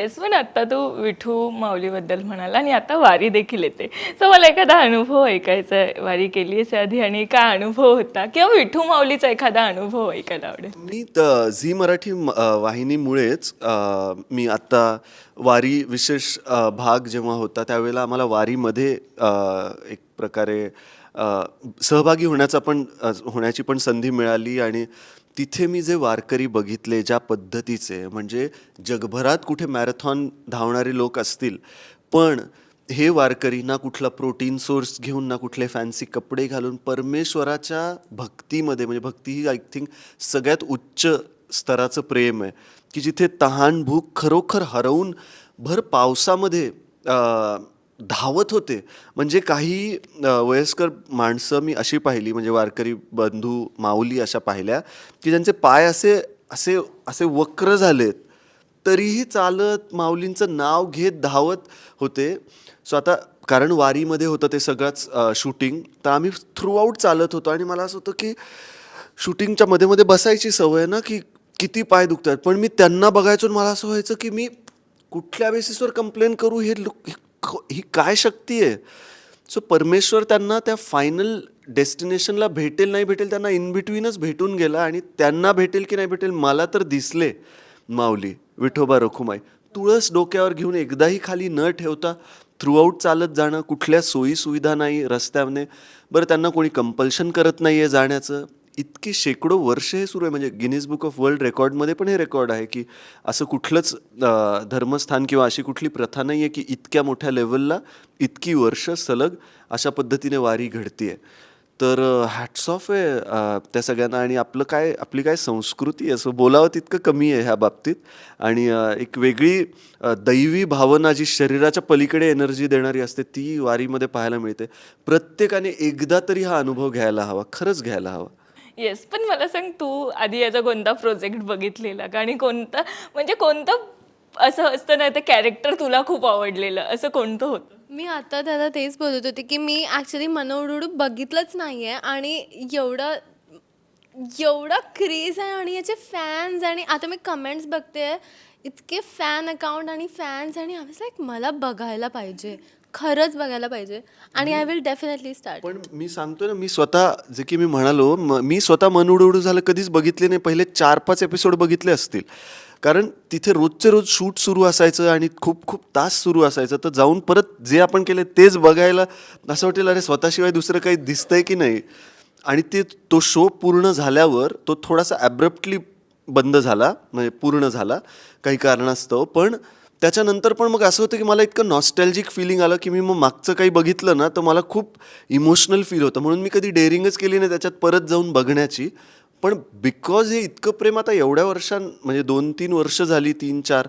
Yes, पण आता तू विठू माऊलीबद्दल म्हणाला आणि आता वारी देखील येते. सो मला एखादा अनुभव ऐकायचा आहे. वारी केली आहेस आधी आणि काय अनुभव होता किंवा विठू माऊलीचा एखादा अनुभव ऐकायला आवडेल. मी झी मराठी वाहिनीमुळेच मी आत्ता वारी विशेष भाग जेव्हा होता त्यावेळेला आम्हाला वारीमध्ये एक प्रकारे सहभागी होण्याची पण संधी मिळाली आणि तिथे मी जे वारकरी बघितले ज्या पद्धतीचे म्हणजे जगभरात कुठे मॅरेथॉन धावणारे लोक असतील पण हे वारकरी ना कुठला प्रोटीन सोर्स घेऊन ना कुठले फॅन्सी कपडे घालून परमेश्वराच्या भक्तीमध्ये म्हणजे भक्ती ही आय थिंक सगळ्यात उच्च स्तराचं प्रेम आहे की जिथे तहान भूक खरोखर हरवून भर पावसामध्ये धावत होते. म्हणजे काही वयस्कर माणसं मी अशी पाहिली म्हणजे वारकरी बंधू माऊली अशा पाहिल्या की ज्यांचे पाय असे असे असे वक्र झालेत तरीही चालत माऊलींचं नाव घेत धावत होते. सो आता कारण वारीमध्ये होतं ते सगळंच शूटिंग तर आम्ही थ्रूआउट चालत होतो आणि मला असं होतं की शूटिंगच्या मध्ये मध्ये बसायची सवय ना की किती पाय दुखतात पण मी त्यांना बघायचो आणि मला असं व्हायचं की मी कुठल्या बेसिसवर कंप्लेन करू ही काय शक्ती आहे. सो परमेश्वर त्यांना त्या फायनल डेस्टिनेशनला भेटेल नाही भेटेल त्यांना इन बिटवीनच भेटून गेला आणि त्यांना भेटेल की नाही भेटेल मला तर दिसले माऊली विठोबा रखुमाई तुळस डोक्यावर घेऊन एकदाही खाली न ठेवता थ्रूआउट चालत जाणं कुठल्या सोयी सुविधा नाही रस्त्याने बरं त्यांना कोणी कंपल्शन करत नाही आहे जाण्याचं. इतकी शेकडो वर्ष हे सुरू आहे म्हणजे गिनीज बुक ऑफ वर्ल्ड रेकॉर्डमध्ये पण हे रेकॉर्ड आहे की असं कुठलंच धर्मस्थान किंवा अशी कुठली प्रथा नाही आहे की इतक्या मोठ्या लेवलला इतकी वर्ष सलग अशा पद्धतीने वारी घडते आहे. तर हॅट्स ऑफ आहे त्या सगळ्यांना आणि आपली काय संस्कृती आहे असं बोलावं तितकं कमी आहे ह्या बाबतीत आणि एक वेगळी दैवी भावना जी शरीराच्या पलीकडे एनर्जी देणारी असते ती वारीमध्ये पाहायला मिळते. प्रत्येकाने एकदा तरी हा अनुभव घ्यायला हवा खरंच घ्यायला हवा. येस, पण मला सांग तू आधी याचा कोणता प्रोजेक्ट बघितलेला का आणि कोणतं असं असतं ना ते कॅरेक्टर तुला खूप आवडलेलं असं कोणतं होतं. मी आता त्याला तेच बोलत होते की मी ॲक्च्युली मनोडूड बघितलंच नाही आहे आणि एवढा क्रेज आहे आणि याचे फॅन्स आणि आता मी कमेंट्स बघते इतके फॅन अकाउंट आणि फॅन्स आणि आय वाज लाईक मला बघायला पाहिजे खरंच बघायला पाहिजे आणि आय विल डेफिनेटली स्टार्ट. पण मी सांगतोय ना मी स्वतः जे की मी म्हणालो मी स्वतः मन उडू झालं कधीच बघितले नाही. पहिले 4-5 एपिसोड बघितले असतील कारण तिथे रोजचे रोज शूट सुरू असायचं आणि खूप खूप तास सुरू असायचं तर जाऊन परत जे आपण केले तेच बघायला असं वाटेल अरे स्वतःशिवाय दुसरं काही दिसतंय की नाही. आणि तो शो पूर्ण झाल्यावर तो थोडासा ॲब्रप्टली बंद झाला म्हणजे पूर्ण झाला काही कारणास्तव पण त्याच्यानंतर पण मग असं होतं की मला इतकं नॉस्टॅल्जिक फिलिंग आलं की मी मग मागचं काही बघितलं ना तर मला खूप इमोशनल फील होतं म्हणून मी कधी डेअरिंगच केली नाही त्याच्यात परत जाऊन बघण्याची. पण बिकॉज हे इतकं प्रेम आता एवढ्या म्हणजे 2-3 वर्ष झाली 3-4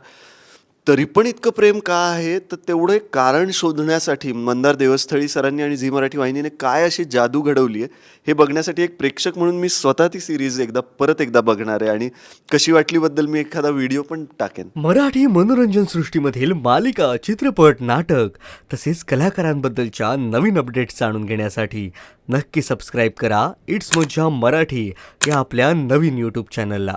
तरी पण इतकं प्रेम का आहे तर तेवढं एक कारण शोधण्यासाठी मंदार देवस्थळी सरांनी आणि झी मराठी वाहिनीने काय अशी जादू घडवली आहे हे बघण्यासाठी एक प्रेक्षक म्हणून मी स्वतः ती सिरीज परत एकदा बघणार आहे आणि कशी वाटलीबद्दल मी एखादा व्हिडिओ पण टाकेन. मराठी मनोरंजन सृष्टीमधील मालिका चित्रपट नाटक तसेच कलाकारांबद्दलच्या नवीन अपडेट्स जाणून घेण्यासाठी नक्की सबस्क्राईब करा इट्स मज्जा मराठी या आपल्या नवीन यूट्यूब चॅनलला.